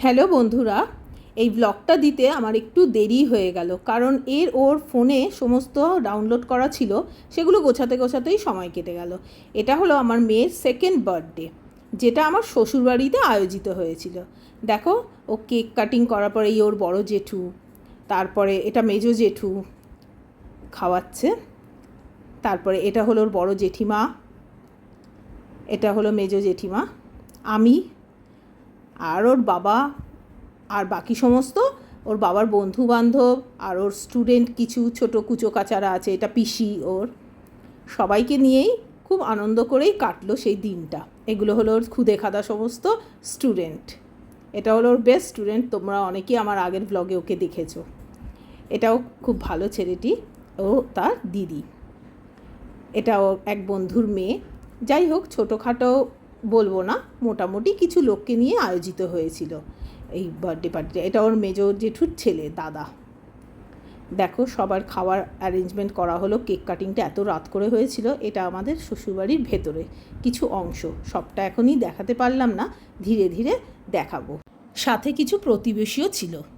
Hello বন্ধুরা, এই ব্লগটা দিতে আমার একটু দেরি হয়ে গেল, কারণ ওর ফোনে সমস্ত ডাউনলোড করা ছিল, সেগুলো গোছাতে গোছাতেই সময় কেটে গেল। এটা হলো আমার মেয়ের সেকেন্ড বার্থডে, যেটা আমার শ্বশুরবাড়িতে আয়োজিত হয়েছিল। দেখো, ও কেক কাটিং করার পরে ওর বড় জেঠু, তারপরে এটা মেজো জেঠু খাওয়াচ্ছে, তারপরে এটা হলো ওর বড় জেঠিমা, এটা হলো মেজো জেঠিমা, আমি আর ওর বাবা, আর বাকি সমস্ত ওর বাবার বন্ধু বান্ধব আর ওর স্টুডেন্ট কিছু ছোটো কুচো কাচারা আছে, এটা পিসি ওর, সবাইকে নিয়েই খুব আনন্দ করেই কাটলো সেই দিনটা। এগুলো হলো ওর খুদে খাদা সমস্ত স্টুডেন্ট। এটা হলো ওর বেস্ট স্টুডেন্ট, তোমরা অনেকেই আমার আগের ব্লগে ওকে দেখেছো। এটাও খুব ভালো ছেলেটি, ও তার দিদি। এটা ওর এক বন্ধুর মেয়ে। যাই হোক, ছোটোখাটো বলবো না, মোটামুটি কিছু লোককে নিয়ে আয়োজিত হয়েছিল এই বার্থডে পার্টিটা। এটা ওর মেজো জেঠুর ছেলে, দাদা। দেখো, সবার খাওয়ার অ্যারেঞ্জমেন্ট করা হলো। কেক কাটিংটা এত রাত করে হয়েছিল। এটা আমাদের শ্বশুরবাড়ির ভেতরে কিছু অংশ, সবটা এখনই দেখাতে পারলাম না, ধীরে ধীরে দেখাবো। সাথে কিছু প্রতিবেশীও ছিল।